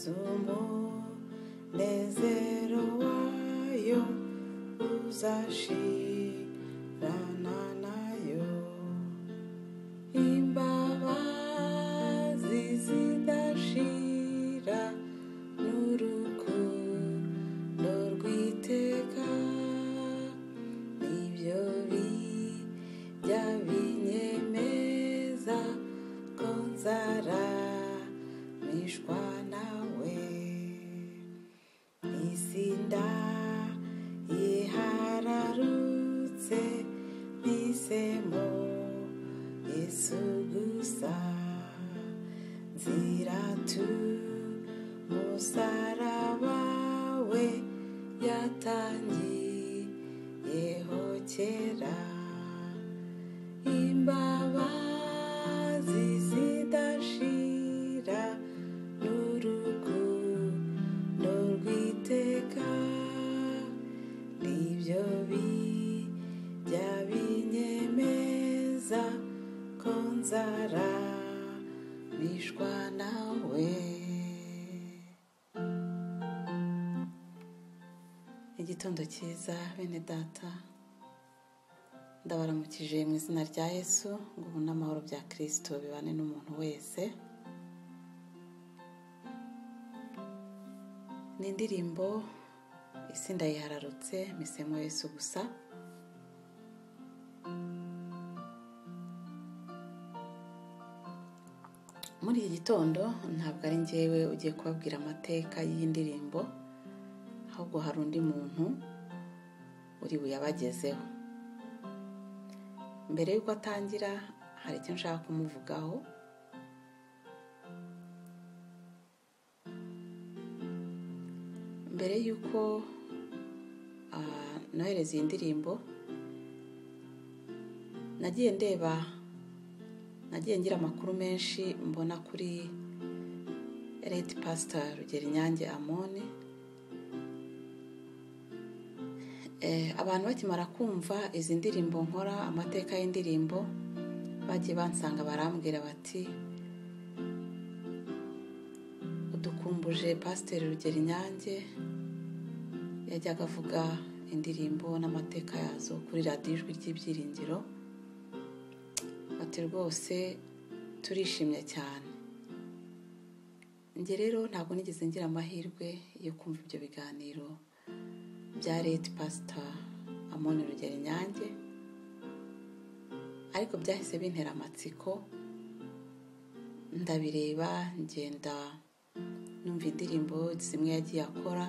z'umunezero wayo uzashirana nayo, imbabazi zidashira n'urukundo rw'iteka, nibyo bijya binyemeza ko nzaramishwa nawe. Isi ndayihararutse mpisemo Yesu gusa, nziratu umusaraba we yatangiyeho kera, imbabazi zidashira n'urukundo rw'iteka, nibyo bijya binyemeza ko nzaramishwa nawe. Igitondo cyiza bene data, ndabaramukije mu izina rya Yesu, ngo ubune amahoro bya Kristo bibane n'umuntu wese. Ni indirimbo isi ndayihararutse mpisemo Yesu gusa. Muri iki gitondo ntabwo ari njyewe ugiye kubabwira amateka y'iyi ndirimbo, ahubwo hari undi muntu uri buyabagezeho. Mbere y'uko atangira hari icyo nshaka kumuvugaho. Mbere y'uko nohereza iyi ndirimbo, nagiye ngira amakuru menshi mbona kuri Red Pastor Rugerinyange Amon. Abantu bakimara kumva izi ndirimbo nkora, amateka y'indirimbo, bagiye bansanga barambwira bati, udukumbuje Pastor Rugerinyange, yajyaga avuga indirimbo n'amateka yazo kuri radiyo Ijwi ry'Ibyiringiro. Ati rwose turishimye cyane. Njye rero ntabwo nigeze ngira amahirwe yo kumva ibyo biganiro bya Red Pastor Amon Rugerinyange, ariko byahise bintera amatsiko, ndabireba, ngenda numva indirimbo zimwe yagiye akora.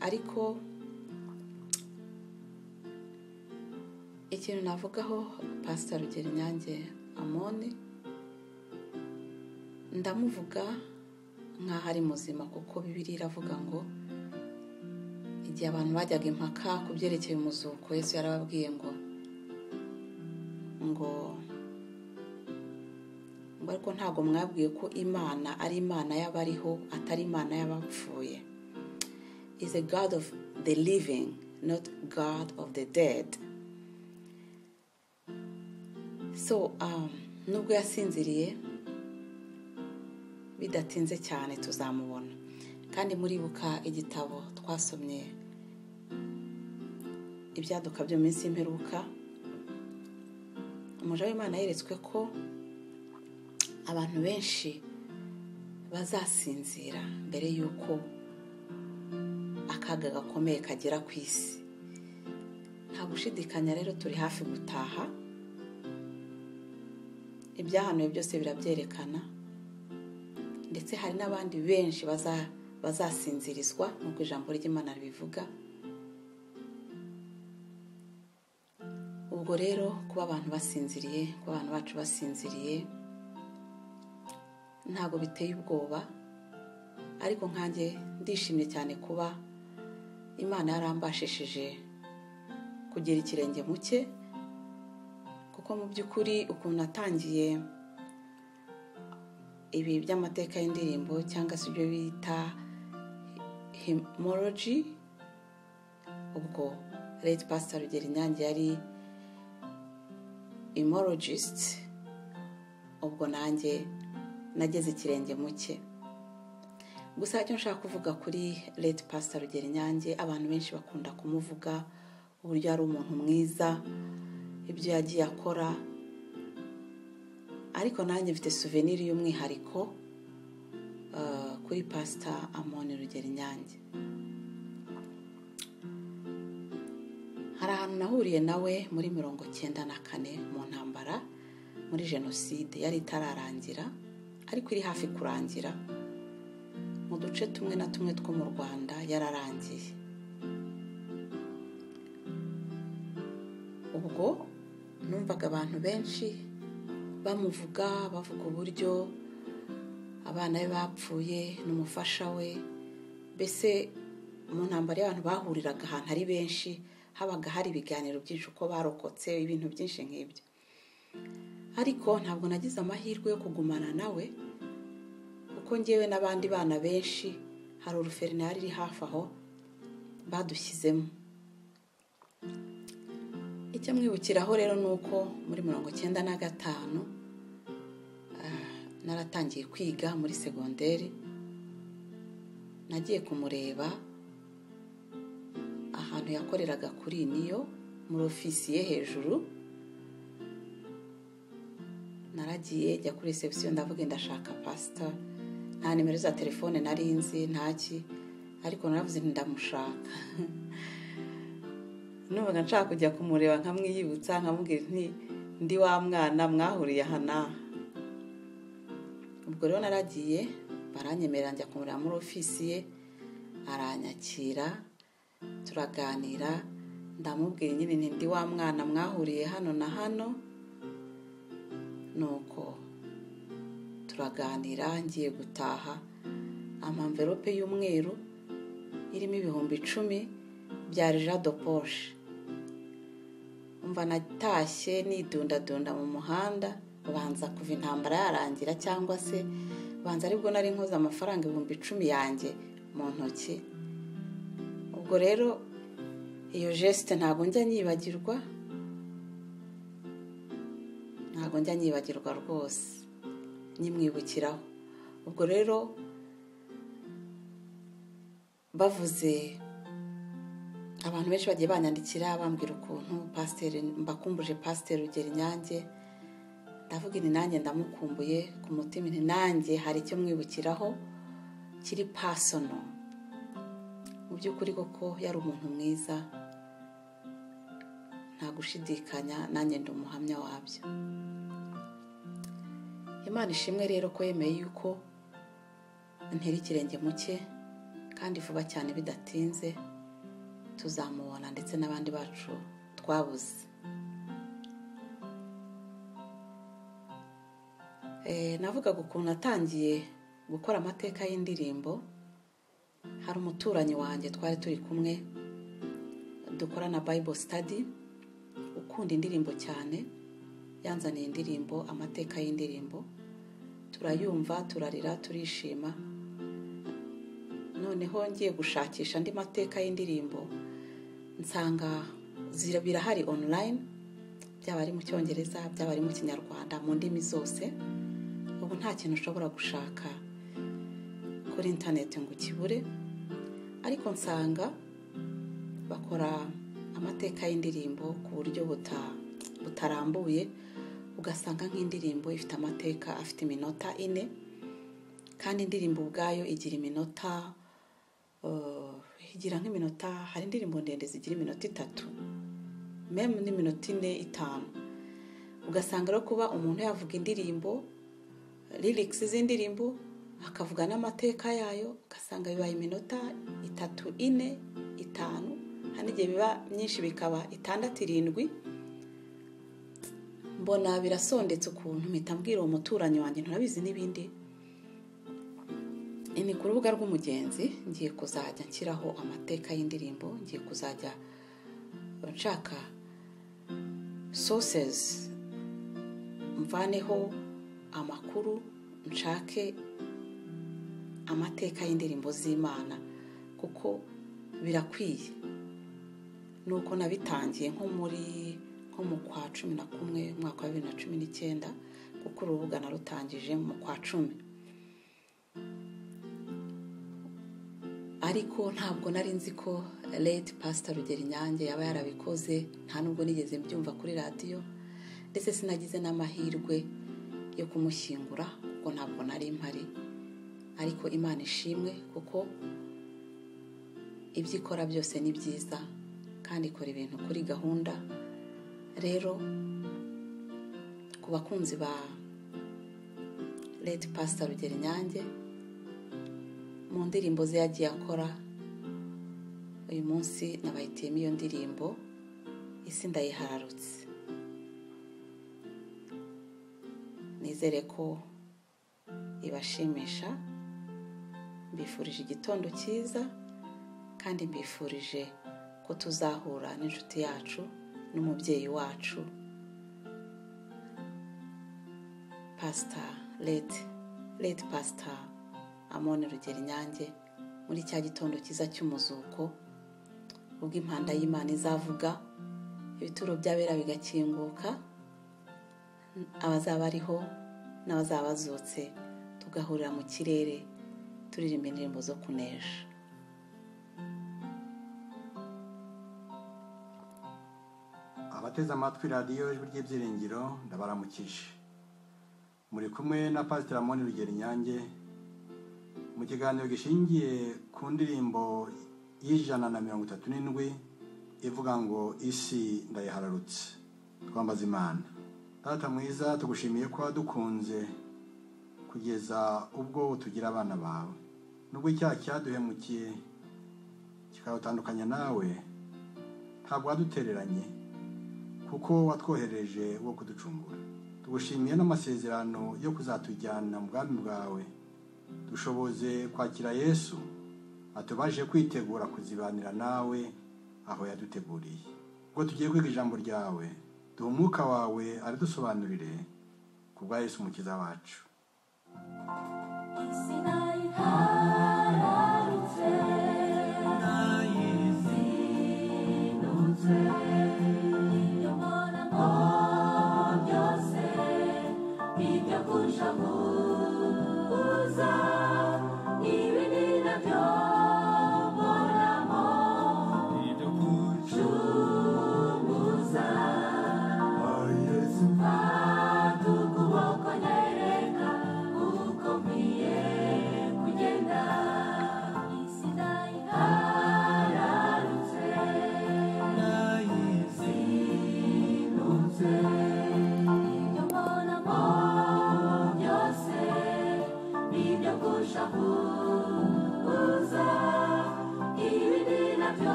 Ariko ikintu navugaho Pastor Rugerinyange Amon, ndamuvuga nk'aho ari muzima, kuko Bibiliya iravuga ngo igihe abantu bajyaga impaka ku byerekeye umuzuko, Yesu yarababwiye ngo ariko ntabwo mwabwiye ko Imana ari Imana y'abariho atari Imana y'abapfuye. Is a God of the living, not God of the dead. So nubwo yasinziriye, bidatinze cyane tuzamubona. Kandi muribuka igitabo twasomye ibyaduka byo minsi y'imperuka, umuja w'Imana yeretswe ko abantu benshi bazasinzira mbere y'uko akaga gakomeye kagera ku isi. Nta gushidikanya rero turi hafi gutaha. Ibyahanuwe byose birabyerekana, ndetse hari n'abandi benshi bazasinzirizwa nk'uko ijambo ry'Imana ribivuga. Ubwo rero kuba abantu basinziriye, kuba abantu bacu basinziriye, ntabwo biteye ubwoba. Ariko nkanjye ndishimye cyane kuba Imana yarambashishije kugira ikirenge mu cye, kuko mu by'ukuri ukuntu natangiye ibi by'amateka y'indirimbo, cyangwa se ibyo bita hymnology, ubwo Red Pastor Rugerinyange yari hymnologist, ubwo nanjye nageze ikirenge mu cye. Gusa icyo nshaka kuvuga kuri late Pastor Rugerinyange, abantu benshi bakunda kumuvuga uburyo ari umuntu mwiza, ibyo yagiye akora, ariko nanjye mfite souvenir y'umwihariko kuri Pastor Amoni Rugerinyange. Hari ahantu nahuriye nawe muri 1994 mu ntambara, muri jenoside yari itararangira ariko iri hafi kurangira. Mu duce tumwe na tumwe two mu Rwanda yararangiye. Ubwo numvaga abantu benshi bamuvuga, bavuga uburyo abana be bapfuye n'umufasha we. Mbese mu ntambara y'abantu bahuriraga ahantu ari benshi, habaga hari ibiganiro byinshi uko barokotse, ibintu byinshi nk'ibyo. Ariko ntabwo nagize amahirwe yo kugumana nawe, kuko ngewe n'abandi bana benshi hari uruferinari iri hafi aho badushyizemo. Icyo mwibukiraho rero ni uko muri 1995 naratangiye kwiga muri segonderi. Nagiye kumureba ahantu yakoreraga kuri niyo muri ofisi ye hejuru. Naragiye jya kuri reception ndavuga ndashaka pastor. Nta nimero za telefone nari nzi ntaki, ariko naravuze ndamushaka. Numvaga nshaka kujya kumureba nkamwiyibutsa, nkamubwira nti ndi wa mwana mwahuriye hana. Ubwo rero naragiye, baranyemerera njya kumureba muri ofisi ye, aranyakira, turaganira, ndamubwira nyine nti ndi wa mwana mwahuriye hano na hano. Nuko turaganira, ngiye gutaha, amamverope y'umweru irimo 10,000 bya Jean de Poche. Umva natashye nidundadunda mu muhanda, ubanza kuva intambara yarangira cyangwa se ubanza aribwo nari nkoze amafaranga 10,000 yanjye mu ntoki. Ubwo rero iyo geste ntabwo njya nyibagirwa rwose, nyimwibukiraho. Ubwo rero bavuze, abantu benshi bagiye banyandikira bambwira ukuntu pastor mbakumbuje Pastor Rugerinyange. Ndavuga ni nanjye ndamukumbuye ku mutima, ni nanjye hari icyo mwibukiraho kiri personal. Mu by'ukuri koko yari umuntu mwiza, nta gushidikanya, nanjye ndi umuhamya wabyo. Imana ishimwe rero ko yemeye yuko ntera ikirenge mu cye, kandi vuba cyane bidatinze tuzamubona, ndetse n'abandi bacu twabuze. Navugaga ukuntu natangiye gukora amateka y'indirimbo. Hari umuturanyi wanjye twari turi kumwe dukorana Bible study, ukunda indirimbo cyane, yanzaniye indirimbo, amateka y'indirimbo. Turayumva, turarira, turishima. Noneho ngiye gushakisha andi mateka y'indirimbo, nsanga birahari online, byaba ari mu Cyongereza, byaba ari mu Kinyarwanda, mu ndimi zose. Ubu nta kintu ushobora gushaka kuri internet ngo ukibure. Ariko nsanga bakora amateka y'indirimbo ku buryo butarambuye, ugasanga nk'indirimbo ifite amateka afite iminota 4, kandi indirimbo ubwayo igira iminota igira nk'iminota, hari indirimbo ndende zigira iminota 3, meme n'iminota 4, 5. Ugasanga rero kuba umuntu yavuga indirimbo, lyrics z'indirimbo, akavuga n'amateka yayo, ugasanga bibaye iminota 3, 4, 5, hani igihe biba myinshi bikaba 6, 7. Mbona birasondetse ukuntu mpita mbwira uwo muturanyi wanjye nturabizi n'ibindi. Ni ku rubuga rw'umugenzi ngiye kuzajya nshyiraho amateka y'indirimbo, ngiye kuzajya nshaka sources, mvaneho amakuru, nshake amateka y'indirimbo z'Imana, kuko birakwiye. Nuko nabitangiye nko mu kwa 11 mwaka wa 2019, kuko urubuga narutangije mu kwa 10. Ariko ntabwo nari nzi ko late Pastor Rugeri Nyange yaba yarabikoze, nta nubwo nigeze mbyumva kuri radio, ndetse sinagize n'amahirwe yo kumushyingura kuko ntabwo nari mpari. Ariko Imana ishimwe kuko ibyo ikora byose ni byiza kandi ikora ibintu kuri gahunda. Rero ku bakunzi ba late Pastor Rugeri Nyange, mu ndirimbo ze yagiye akora, uyu munsi nabahitiyemo iyo ndirimbo isi ndayihararutse. Nizere ko ibashimisha. Mbifurije igitondo cyiza kandi mbifurije ko tuzahura n'inshuti yacu n'umubyeyi wacu Pastor late Pastor Amon Rugeri Nyange muri cya gitondo cyiza cy'umuzuko, ubwo impanda y'Imana izavuga, ibituro by'abera bigakinguka, abazaba ariho n'abazaba bazutse tugahurira mu kirere turirimba indirimbo zo kunesha. Abateze amatwi radiyo Ijwi ry'Ibyiringiro ndabaramukije. Muri kumwe na Pastor Amon Rugeri Nyange mu kiganiro gishingiye ku ndirimbo y'137 ivuga ngo isi ndayihararutse. Twambaza Imana. Data mwiza, tugushimiye ko wadukunze kugeza ubwo tugira abana bawe. Nubwo icyaha cyaduhemukiye kikawutandukanya nawe, ntabwo wadutereranye kuko watwohereje wo kuducungura. Tugushimiye n'amasezerano yo kuzatujyana mu bwami bwawe. Dushoboze kwakira Yesu atubaje kwitegura kuzibanira nawe aho yaduteguriye. Ubwo tugiye kwiga ijambo ryawe, duha umwuka wawe aridusobanurire ku bwa Yesu umukiza wacu.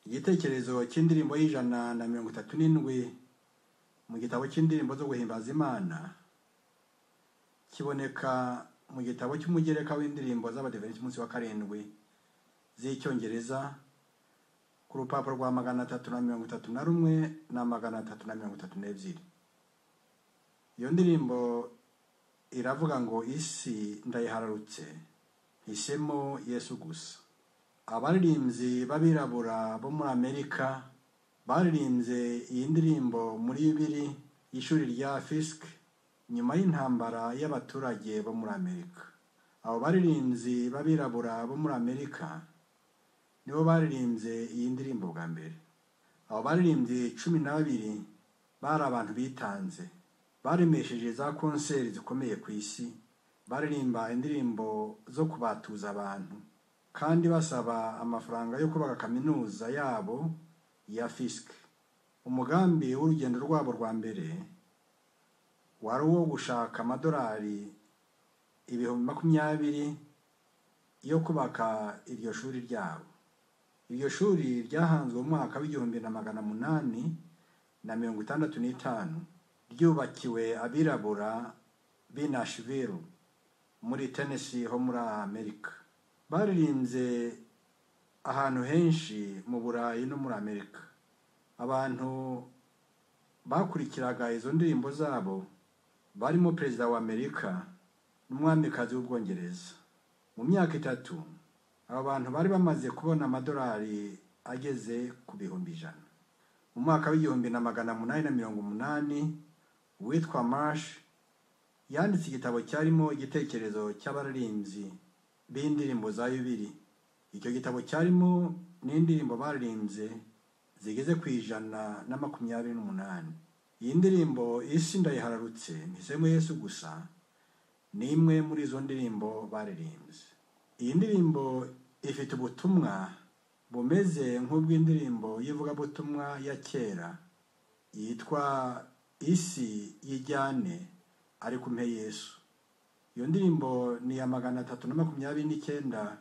Igitekerezo cy'indirimbo y'137 mu gitabo cy'indirimbo zo guhimbaza Imana kiboneka mu gitabo cy'umugereka w'indirimbo z'Abadiventisti umunsi wa 7 z'icyongereza ku rupapuro rwa 331 na 332. Iyo ndirimbo iravuga ngo isi ndayihararutse, hisemo Yesu gusa. Abaririmbyi babirabura bo muri Amerika baririmbye iyi ndirimbo muri bibiri y'ishuri rya Fisk nyuma y'intambara y'abaturage bo muri Amerika. Abo baririmbyi babirabura bo muri Amerika nibo baririmbye iyi ndirimbo bwa mbere. Abo baririmbyi 12 bari abantu bitanze, baremesheje za konseri zikomeye ku isi, baririmba indirimbo zo kubatuza abantu kandi basaba amafaranga yo kubaka kaminuza yabo ya Fisk. umugambi w'urugendo rwabo rwa mbere wari uwo gushaka amadolari 20,000 yo kubaka iryo shuri ryabo. Iryo shuri ryahanzwe mu mwaka w'1865 ryubakiwe abirabura b'i Nashville muri Tennessee ho muri Amerika. Baririnze ahantu henshi mu Burayi no muri Amerika. Abantu bakurikiraga izo ndirimbo zabo barimo perezida wa Amerika n'umwamikazi w'Ubwongereza. Mu myaka 3 aba bantu bari bamaze kubona amadolari ageze ku 100,000. Mu mwaka w'1880 uwitwa Marsh yanditse igitabo cyarimo igitekerezo cy'abaririmbyi b'indirimbo za Yubili. Icyo gitabo cyarimo n'indirimbo baririmbye zigeze ku 128. Iyi ndirimbo isi ndayihararutse mpisemo Yesu gusa ni imwe muri izo ndirimbo baririmbye. Iyi ndirimbo ifite ubutumwa bumeze nk'ubw'indirimbo y'ivugabutumwa ya kera yitwa isi yijyane ari kumpe Yesu. Iyo ndirimbo ni ya 329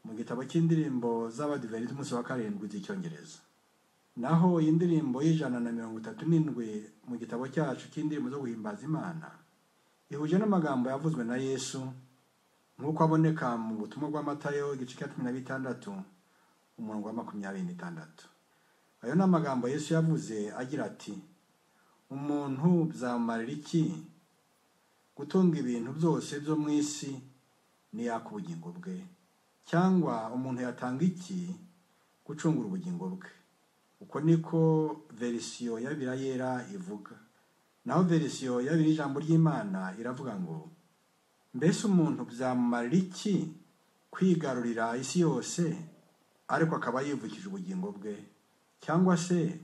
mu gitabo cy'indirimbo z'Abadiventi umunsi wa karindwi z'icyongereza. Naho iyi ndirimbo y'137 mu gitabo cyacu cy'indirimbo zo guhimbaza Imana ihuje n'amagambo yavuzwe na Yesu nk'uko aboneka mu butumwa bwa Matayo igice cya 16 umurongo wa 26. Ayo ni amagambo Yesu yavuze agira ati, umuntu byamarira iki gutunga ibintu byose byo mu isi niyaka ubugingo bwe, cyangwa umuntu yatanga iki gucungura ubugingo bwe. Uko niko verisiyo ya Bibiliya yera ivuga. Naho verisiyo ya Bibiliya ijambo ry'Imana iravuga ngo, mbese umuntu byamarira iki kwigarurira isi yose ariko akaba yivukije ubugingo bwe, cyangwa se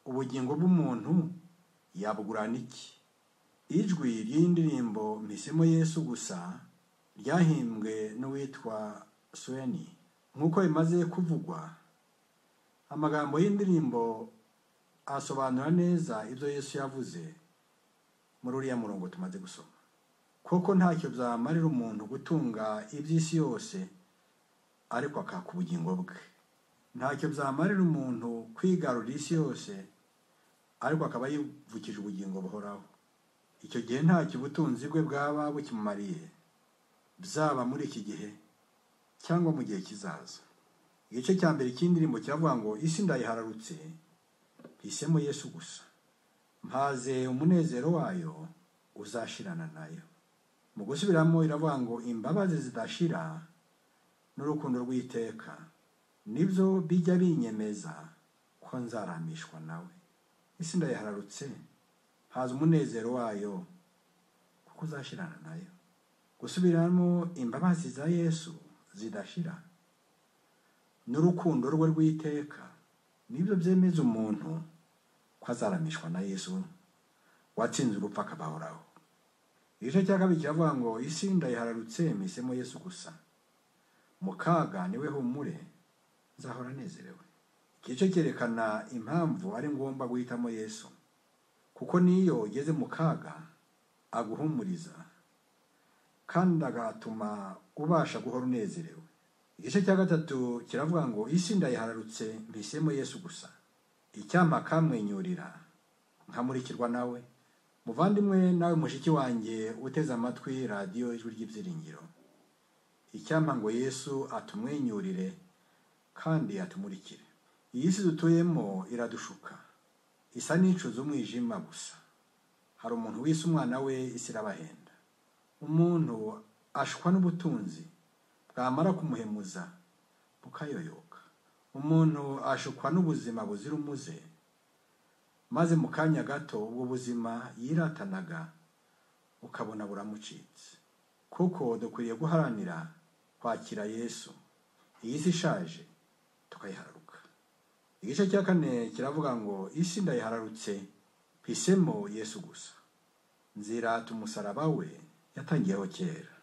ubugingo bw'umuntu yabugurana iki? Ijwi ry'indirimbo mpisemo Yesu gusa ryahimbwe n'uwitwa Sweni. Nk'uko bimaze kuvugwa, amagambo y'indirimbo asobanura neza ibyo Yesu yavuze muri uriya murongo tumaze gusoma. Koko ntacyo byamarira umuntu gutunga iby'isi yose ariko akaka ubugingo bwe. Ntacyo byamarira umuntu kwigarurira isi yose ariko akaba yivukije ubugingo buhoraho. Icyo gihe ntacyo ubutunzi bwe bwaba bukimumariye, byaba muri iki gihe cyangwa mu gihe kizaza. Igice cya mbere cy'indirimbo kiravuga ngo, isi ndayihararutse mpisemo Yesu gusa, mpaze umunezero wayo uzashirana nayo. Mu gusubiramo iravuga ngo, imbabazi zidashira n'urukundo rw'iteka nibyo bijya binyemeza ko nzaramishwa nawe. Isi ndayihararutse haza umunezero wayo kuko uzashirana nayo. Gusubiramo imbabazi za Yesu zidashira n'urukundo rwe rw'iteka nibyo byemeza umuntu ko azaramishwa na Yesu watsinze urupfu akabahoraho. Igice cya kabiri kiravuga ngo, isi ndayihararutse mpisemo Yesu gusa, mu kaga niwe humure nzahora nezerewe. Igice cyerekana impamvu ari ngombwa guhitamo Yesu, kuko niyo ugeze mu kaga aguhumuriza kandi agatuma ubasha guhora unezerewe. Igice cya gatatu kiravuga ngo, isi ndayihararutse mpisemo Yesu gusa, icyampa akamwenyurira nkamurikirwa nawe. Muvandimwe nawe mushiki wanjye uteze amatwi radiyo ijwi ry'ibyiringiro, icyampa ngo Yesu atumwenyurire kandi atumurikire. Iyi si dutuyemo iradushuka, isa n'icuza umwijima gusa. Hari umuntu wise umwana we isi irabahenda. Umuntu ashukwa n'ubutunzi bwamara kumuhemuza bukayoyoka. Umuntu ashukwa n'ubuzima buzira umuze, maze mu kanya gato ubwo buzima yiratanaga ukabona buramucitse. Kuko dukwiriye guharanira kwakira Yesu. Iyi si ishaje tukayihararuka. Igice cya kane kiravuga ngo, isi ndayihararutse mpisemo Yesu gusa, nzirata umusaraba we yatangiyeho kera.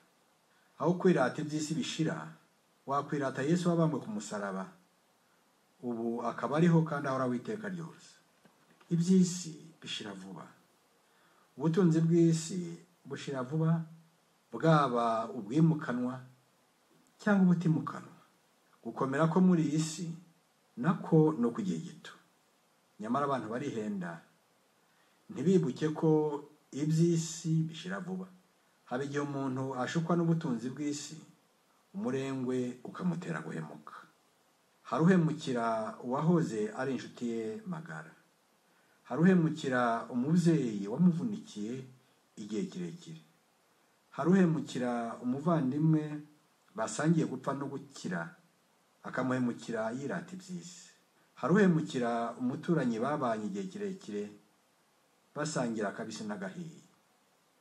Aho kwirata iby'isi bishira, wakwirata Yesu wabambwe ku musaraba ubu akaba ariho kandi ahora witeka ryose. Iby'isi bishira vuba, ubutunzi bw'isi bushira vuba, bwaba ubwimukanwa cyangwa ubutimukanwa. Gukomera ko muri iyi si nako no ku gihe gito. Nyamara abantu barihenda, ntibibuke ko iby'isi bishira vuba. Haba igihe umuntu ashukwa n'ubutunzi bw'isi, umurengwe ukamutera guhemuka. Haruhemukira uwahoze ari inshuti ye magara. Haruhemukira umubyeyi wamuvunikiye igihe kirekire. Haruhemukira umuvandimwe basangiye gupfa no gukira, akamuhemukira yirata iby'isi. Haruhemukira umuturanyi babanye igihe kirekire basangira akabisi n'agahiye.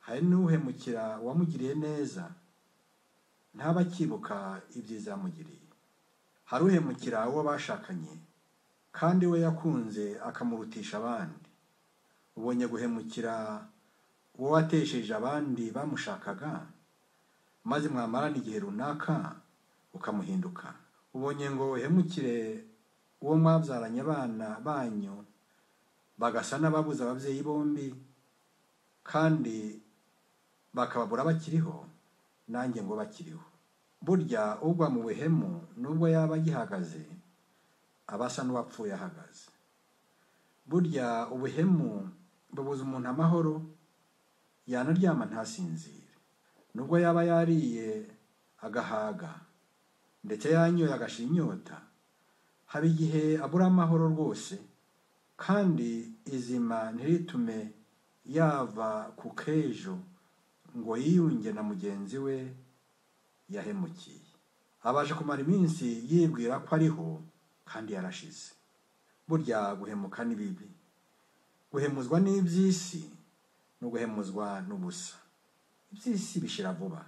Hari n'uhemukira uwamugiriye neza ntaba akibuka ibyiza yamugiriye. Haruhemukira uwo bashakanye kandi we yakunze akamurutisha abandi. Ubonye guhemukira uwo watesheje abandi bamushakaga, maze mwamarana igihe runaka ukamuhinduka. Ubonye ngo uhemukire uwo mwabyaranye abana banyu bagasa n'ababuze ababyeyi bombi kandi bakababura bakiriho, nanjye ngo bakiriho. Burya ugwa mu buhemu nubwo yaba agihagaze abasa n'uwapfuye ahagaze. Burya ubuhemu bubuza umuntu amahoro, yanaryama ntasinzire. Nubwo yaba yariye agahaga ndetse yanyoye agashira inyota, haba igihe abura amahoro rwose, kandi izima ntiritume yava ku kejo ngo yiyunge na mugenzi we yahemukiye. Abaje kumara iminsi yibwira ko ariho kandi yarashize. Burya guhemuka ni bibi. Guhemuzwa n'iby'isi no guhemuzwa n'ubusa. Iby'isi bishira vuba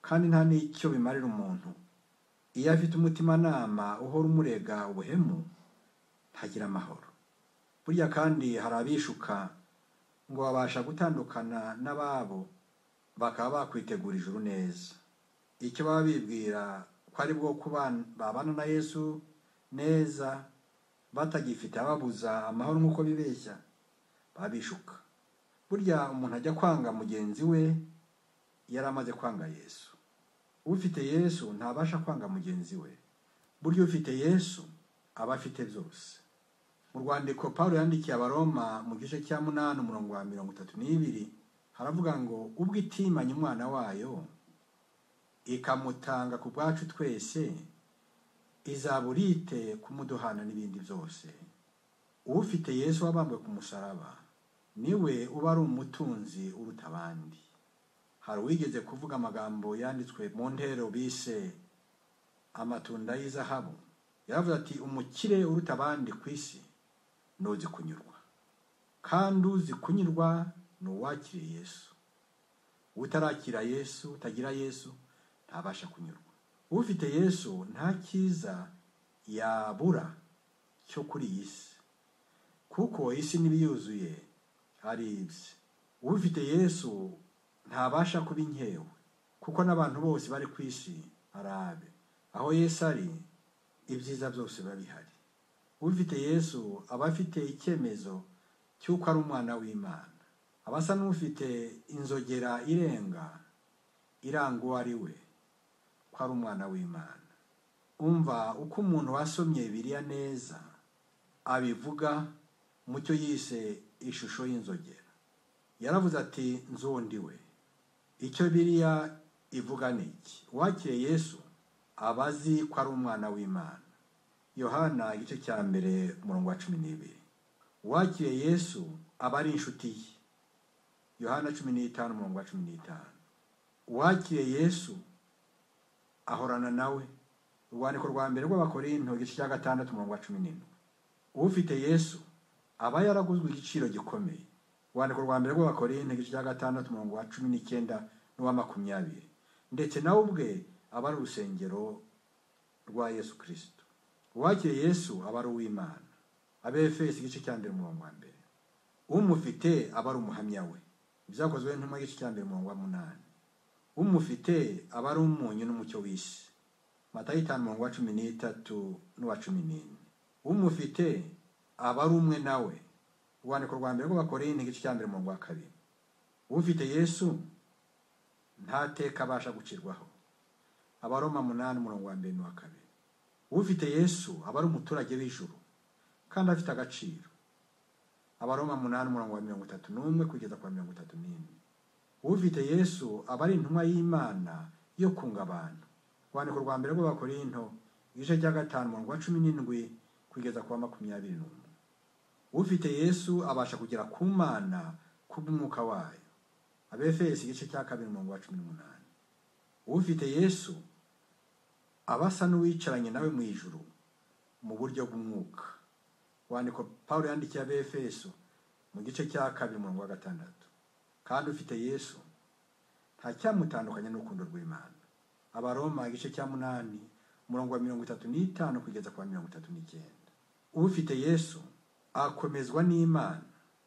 kandi nta n'icyo bimarira umuntu. Iyo afite umutimanama uhora umurega ubuhemu, ntagira amahoro. Burya kandi hari abishuka ngo babasha gutandukana n'ababo bakaba bakwitegura ijuru neza. Icyo baba bibwira ko ari bwo babana na Yesu neza, batagifite ababuza amahoro nk'uko bibeshya, babishuka. Burya umuntu ajya kwanga mugenzi we yari amaze kwanga Yesu. Ufite Yesu ntabasha kwanga mugenzi we. Burya ufite Yesu aba afite byose. Mu rwandiko Pawulo yandikiye Abaroma mu gice cya 8 umurongo wa 32 haravuga ngo ubwo itimanye umwana wayo ikamutanga ku bwacu twese, izaburite kumuduhana n'ibindi byose. Ufite Yesu wabambwe ku musaraba niwe uba ari umutunzi uruta abandi. Hari wigeze kuvuga amagambo yanditswe mu ntero bise amatunda y'izahabu. Yaravuze ati umukire uruta abandi ku isi nuzi kunyurwa, kandi uzi kunyurwa ni uwakiriye Yesu. Utarakira Yesu, utagira Yesu, ntabasha kunyurwa. Ufite Yesu nta cyiza yabura cyo kuri iyi si, kuko isi n'ibiyuzuye ari ibye. Ufite Yesu ntabasha kuba inkewe, kuko n'abantu bose bari ku isi arabe. Aho Yesu ari, ibyiza byose biba bihari. Ufite Yesu aba afite icyemezo cy'uko ari umwana w'Imana. Abasa n'ufite inzogera iranga uwo ari we ko ari umwana w'Imana. Umva uko umuntu wasomye Bibiliya neza abivuga mu cyo yise ishusho y'inzogera. Yaravuze ati nzundi we. Icyo Bibiliya ivuga niki? Uwakiriye Yesu abazi ko ari umwana w'Imana. Yohana igice cya 1 umurongo wa 12. Uwakiriye Yesu aba ari inshuti ye. Yohana 15 umurongo wa 15. Uwakiriye Yesu ahorana nawe. Urwandiko rwa mbere rw'Abakorinto igice cya 6 umurongo wa 17. Ufite Yesu aba yaraguzwe igiciro gikomeye. Urwandiko rwa mbere rw'Abakorinto igice cya 6 umurongo wa 19 n'uwa 20. Ndetse nawe ubwe aba ari urusengero rwa Yesu Kristo. Uwakiriye Yesu aba ari uw'Imana. Abefeso igice cya 1 umurongo wa 1. Umufite aba ari umuhamya we. Ibyakozwe n'intumwa igice cya 1 umurongo wa 8. Umufite aba ari umunyu n'umucyo w'isi. Matayo 5 umurongo wa 13 n'uwa 14. umufite aba ari umwe nawe. Urwandiko rwa mbere rw'Abakorinto igice cya 1 umurongo wa 2. Ufite Yesu nta teka abasha gucirwaho. Abaroma 8 umurongo wa 1 n'uwa 2. Ufite Yesu aba ari umuturage w'ijuru kandi afite agaciro. Abaroma 8 umurongo wa 31 kugeza kwa 34. Ufite Yesu aba ari intumwa y'Imana yo kunga abantu. Urwandiko rwa mbere rw'Abakorinto igice cya 5 umurongo wa 17 kugeza kwa 21. Ufite Yesu abasha kugera ku Mana kubw'umwuka wayo. Abefesi igice cya 2 umurongo wa 18. Ufite Yesu abasa n'uwicaranye nawe mu ijuru mu buryo bw'umwuka. Urwandiko Paulo yandikiye Abefeso mu gice cya 2 umurongo wa 6. Kandi ufite Yesu nta cyamutandukanya n'urukundo rw'Imana. Abaroma igice cya 8 umurongo wa 35 kugeza kwa 39. Ufite Yesu akomezwa n'Imana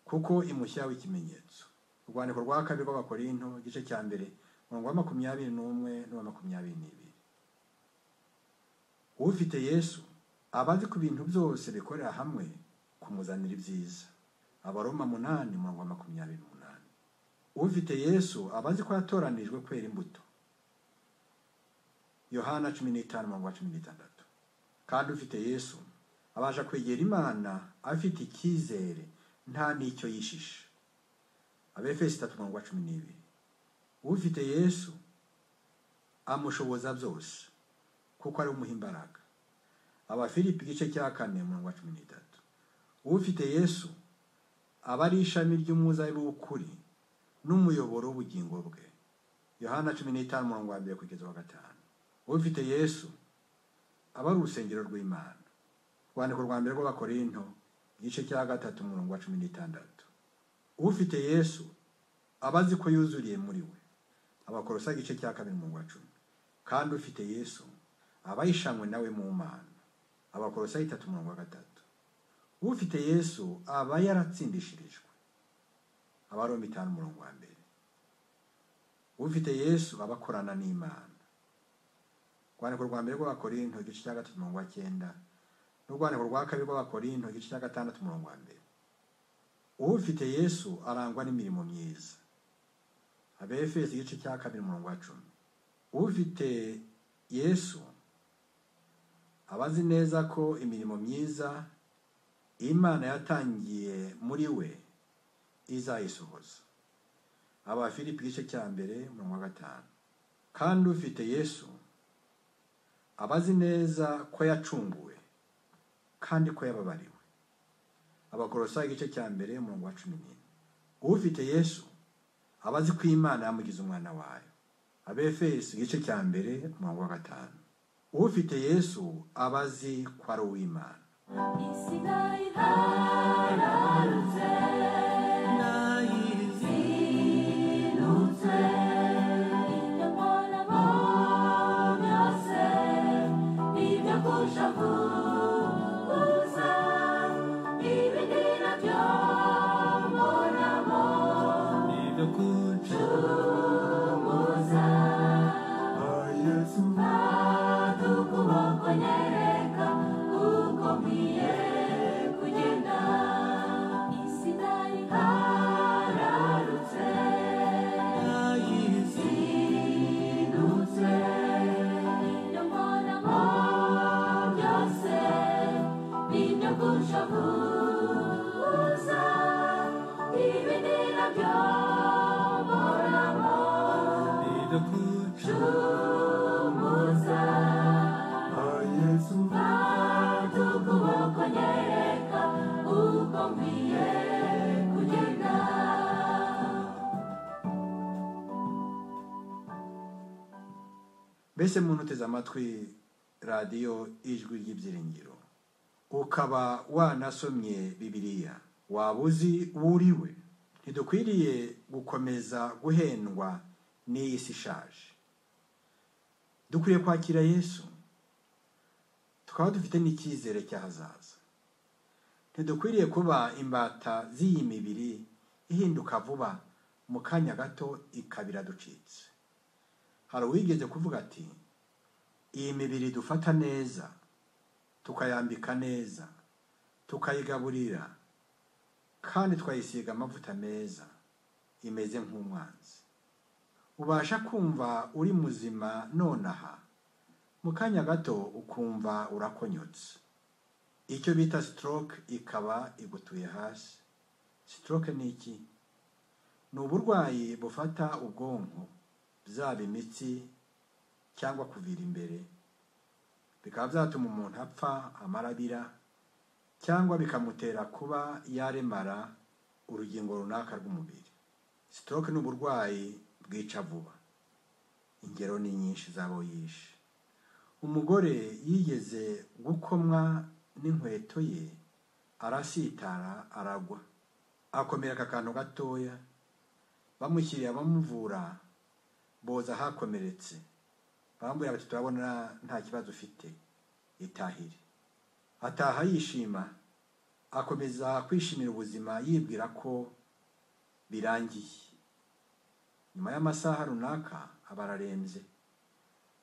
kuko imushyiraho ikimenyetso. Urwandiko rwa 2 rw'Abakorinto igice cya 1 umurongo wa 21 n'uwa 22. Ufite Yesu abazi ku bintu byose bikorera hamwe kumuzanira ibyiza. Abaroma 8 umurongo wa 28. Ufite Yesu abazi ko yatoranijwe kwera imbuto. Yohana 15 umurongo wa 16. Kandi ufite Yesu abasha kwegera Imana afite ikizere nta n'icyo yishisha. Abefesi 3 umurongo wa 12. Ufite Yesu amushoboza byose kuko ari umuhimbaraga. Abafilipi igice cya 4 umurongo wa 13. Ufite Yesu aba ari ishami ry'umuzabibu w'ukuri n'umuyoboro w'ubugingo bwe. Yohana 15 umurongo wa 1 kugeza wa 5. Ufite Yesu aba ari urusengero rw'Imana. Urwandiko rwa mbere rw'Abakorinto igice cya 3 umurongo wa 16. Ufite Yesu abazi ko yuzuriye muri we. Abakolosa igice cya 2 umurongo wa 10. Kandi ufite Yesu aba yishanywe nawe mu Mana. Abakolosa 3 umurongo wa 3. Ufite Yesu aba yaratsindishirijwe. Abaroma 5 umurongo wa 1. Ufite Yesu abakorana n'Imana. Urwandiko rwa mbere rw'Abakorinto igice cya 3 umurongo wa 9. N'urwandiko rwa 2 rw'Abakorinto igice cya 6 umurongo wa 1. Ufite Yesu arangwa n'imirimo myiza. Abefesi igice cya 2 umurongo wa 10. Ufite Yesu abazi neza ko imirimo myiza Imana yatangiye muri we izayisohoza. Abafilipi igice cya 1 umurongo wa 5. Kandi ufite Yesu abazi neza ko yacunguwe kandi ko yababariwe. Abakolosa igice cya 1 umurongo wa 14. Ufite Yesu abazi ko Imana yamugize umwana wayo. Abefesi igice cya 1 umurongo wa 5. Ufite Yesu abazi ko ari uw'Imana. Mbese muntu uteze amatwi radiyo ijwi ry'ibyiringiro ukaba wanasomye Bibiliya, waba uzi uriwe. Ntidukwiriye gukomeza guhendwa n'iyi si ishaje. Dukwiriye kwakira Yesu tukaba dufite n'icyizere cy'ahazaza. Ntidukwiriye kuba imbata z'iyi mibiri ihinduka vuba mu kanya gato ikabira ducitse. Hari uwigeze kuvuga ati iyi mibiri dufata neza tukayambika neza tukayigaburira kandi twayisiga amavuta meza imeze nk'umwanzi. Ubasha kumva uri muzima nonaha, mu kanya gato ukumva urakonyotse. Icyo bita stroke ikaba igutuye hasi. Stroke ni iki? Ni uburwayi bufata ubwonko, byaba imitsi cyangwa kuvira imbere, bikaba byatuma umuntu apfa amarabira, cyangwa bikamutera kuba yaremara urugingo runaka rw'umubiri. Stroke ni uburwayi bwica vuba. Ingero ni nyinshi zabo yishe. Umugore yigeze gukomwa n'inkweto ye, arasitara aragwa, akomereka akantu gatoya. Bamushyiriye abamuvura, boza hakomeretse, bamubwira bati turabona nta kibazo ufite, itahire. Ataha yishima, akomeza kwishimira ubuzima yibwira ko birangiye. Nyuma y'amasaha runaka aba ararembye.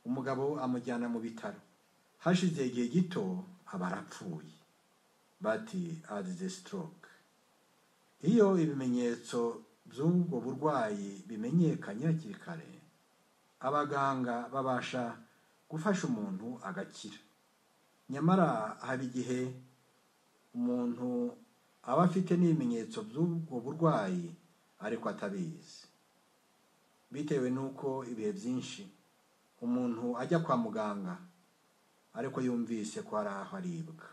Umugabo amujyana mu bitaro. Hashize igihe gito aba arapfuye. Bati azize stroke. Iyo ibimenyetso by'ubwo burwayi bimenyekanye hakiri kare, abaganga babasha gufasha umuntu agakira. Nyamara hari igihe umuntu aba afite n'ibimenyetso by'ubwo burwayi ariko atabizi, bitewe n'uko ibihe byinshi umuntu ajya kwa muganga ariko yumvise ko hari aho aribwa.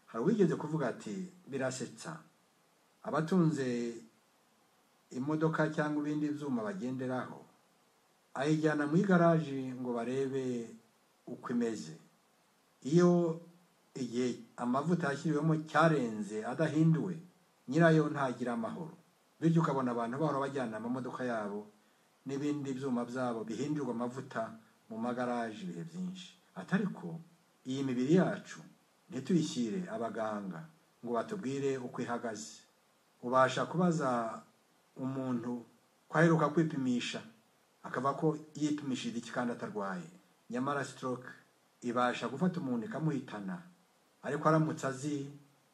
Hari uwigeze kuvuga ati birasetsa, abatunze imodoka cyangwa ibindi byuma bagenderaho ayijyana mu igaraje ngo barebe uko imeze. Iyo igihe amavuta yashyiriwemo cyarenze adahinduwe, nyirayo ntagira amahoro. Bityo ukabona abantu bahora bajyana amamodoka yabo n'ibindi byuma byabo bihindurwa amavuta mu magaraje ibihe byinshi. Atariko iyi mibiri yacu ntituyishyire abaganga ngo batubwire uko ihagaze. Ubasha kubaza umuntu kwaheruka kwipimisha akava ko yipimishije iki kandi atarwaye. Nyamara stroke ibasha gufata umuntu ikamuhitana, ariko aramutse azi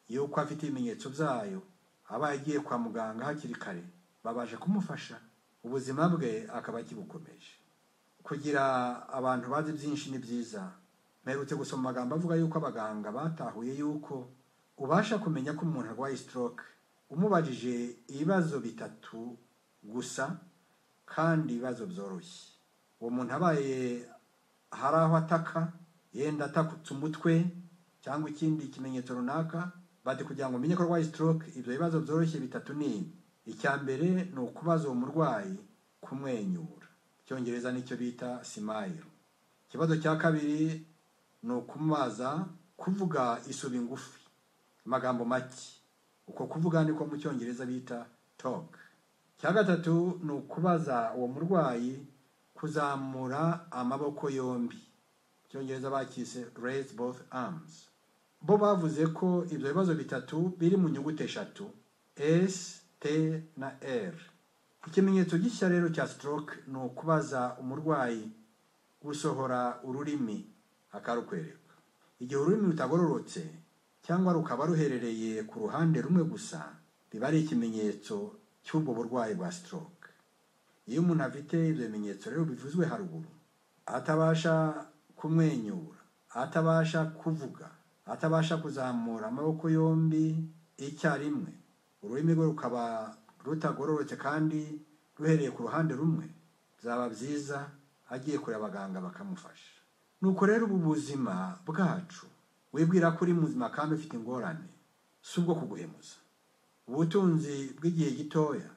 yuko afite ibimenyetso byayo, aba yagiye kwa muganga hakiri kare, babasha kumufasha, ubuzima bwe akaba akibukomeje. Kugira abantu bazi byinshi ni byiza. Mperutse gusoma amagambo avuga yuko abaganga batahuye yuko ubasha kumenya ko umuntu arwaye stroke umubajije ibibazo 3 gusa, kandi ibibazo byoroshye. Uwo muntu abaye hari aho ataka, yenda atakutse umutwe cyangwa ikindi kimenyetso runaka, bati kugira ngo umenye ko arwaye stroke, ibyo bibazo byoroshye 3 ni: icya mbere ni ukubaza uwo murwayi kumwenyura, Icyongereza nicyo bita smile. Ikibazo cya kabiri ni ukumubaza kuvuga isubi ngufi, amagambo make. Uko kuvuga niko mu Cyongereza bita talk. Cya gatatu ni ukubaza uwo murwayi kuzamura amaboko yombi, Icyongereza bakise raise both arms. Bo bavuze ko ibyo bibazo 3 biri mu nyuguti 3: S, T na R. Ikimenyetso gishya rero cya stroke ni ukubaza umurwayi gusohora ururimi akarukwereka. Igihe ururimi rutagororotse cyangwa rukaba ruherereye ku ruhande rumwe gusa, biba ari ikimenyetso cy'ubwo burwayi bwa stroke. Iyo umuntu afite ibyo bimenyetso rero bivuzwe haruguru, atabasha kumwenyura, atabasha kuvuga, atabasha kuzamura amaboko yombi icyarimwe, ururimi rwe rukaba rutagororotse kandi ruhereye ku ruhande rumwe, byaba byiza agiye kure abaganga bakamufasha. Nuko rero ubu buzima bwacu wibwira ko uri muzima kandi ufite ingorane, si ubwo kuguhemuza. Ubutunzi bw'igihe gitoya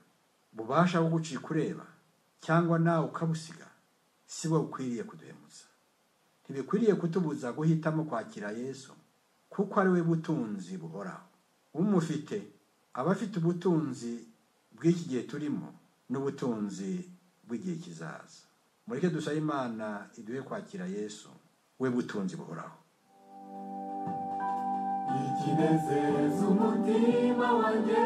bubasha kugucika ureba cyangwa nawe ukabusiga, si bwo bukwiriye kuduhemuza. Ntibikwiriye kutubuza guhitamo kwakira Yesu, kuko ari we butunzi buhoraho. Umufite aba afite ubutunzi bw'iki gihe turimo n'ubutunzi bw'igihe kizaza. Mureke dusabe Imana iduhe kwakira Yesu, we butunzi buhoraho. Ikinezeza umutima wanjye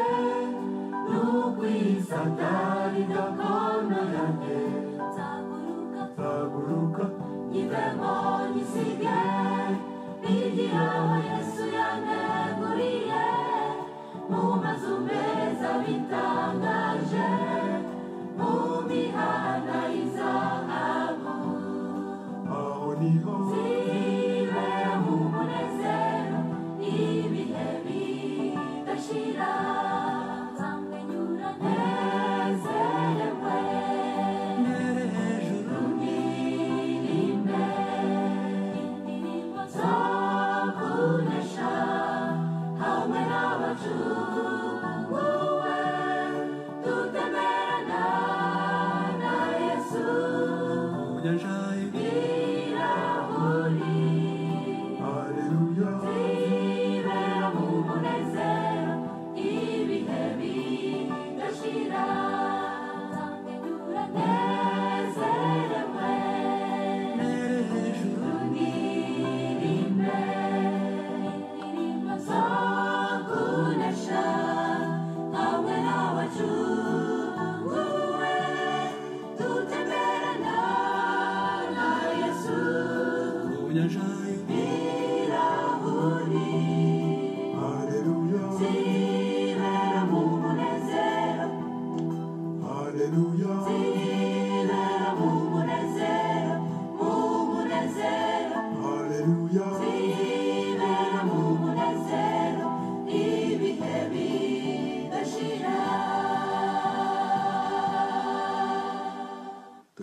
n'ukwisatari gakondo yanjye, nzaguruka nyivemo nyisige, nigiraho Yesu yanteguriye.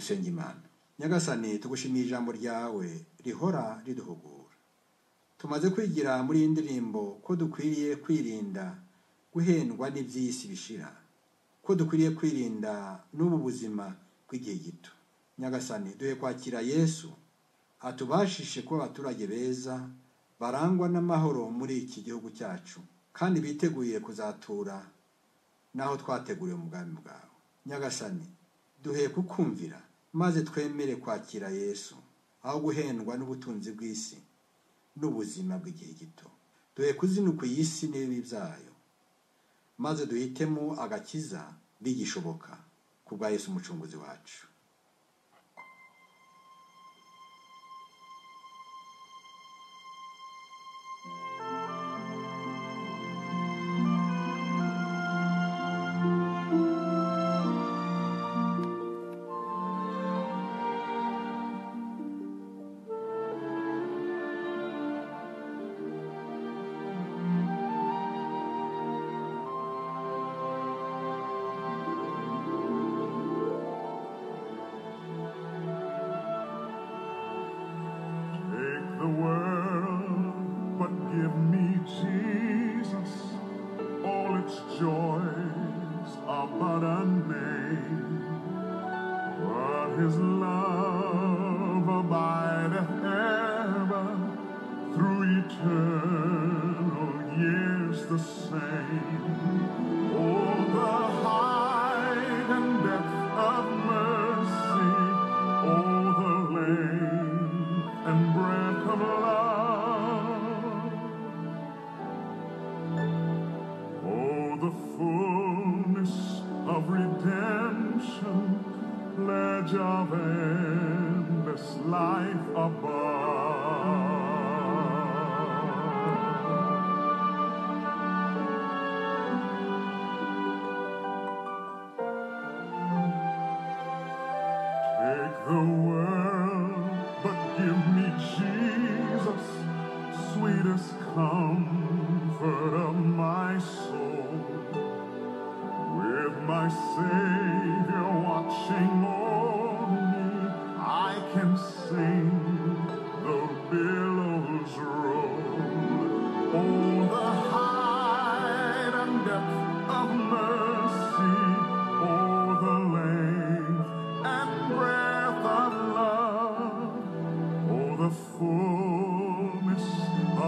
dusenge Imana. Nyagasani, tugushimiye ijambo ryawe rihora riduhugura. Tumaze kwigira muri iyi ndirimbo ko dukwiriye kwirinda guhendwa n'iby'isi bishira, ko dukwiriye kwirinda n'ubu buzima bw'igihe gito. Nyagasani, duhe kwakira Yesu atubashishe kuba abaturage beza barangwa n'amahoro muri iki gihugu cyacu, kandi biteguye kuzatura naho twateguriwe mu bwami bwawe. Nyagasani, duhe kukumvira maze twemere kwakira Yesu aho guhendwa n'ubutunzi bw'isi n'ubuzima bw'igihe gito. Duhe kuzinuka iyi si n'ibibi byayo, maze duhitemo agakiza bigishoboka ku bwa Yesu umucunguzi wacu. The world, but give me Jesus. All its joys are but unnamed, but His love abideth ever through eternal years the same. Oh, the height and depth of mercy, oh, the length and breadth of love, oh, the fullness of redemption, pledge of endless life above. Take the world, but give me Jesus, sweetest comfort of my soul. With my Savior watching o'er me, I can sing though billows roll. Oh, the height and depth of mercy, oh, the length and breadth of love, oh, the fullness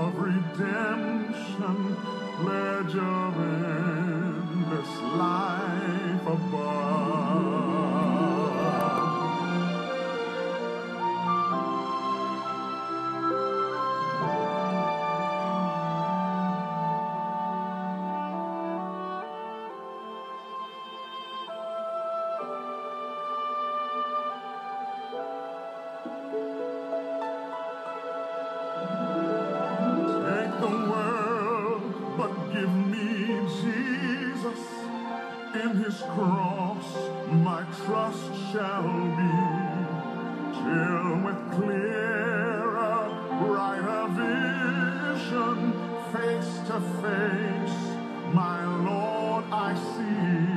of redemption, pledge of endless life above. Take the world, but give me Jesus. In His cross my trust shall be, till with clearer, brighter vision, face to face, my Lord I see.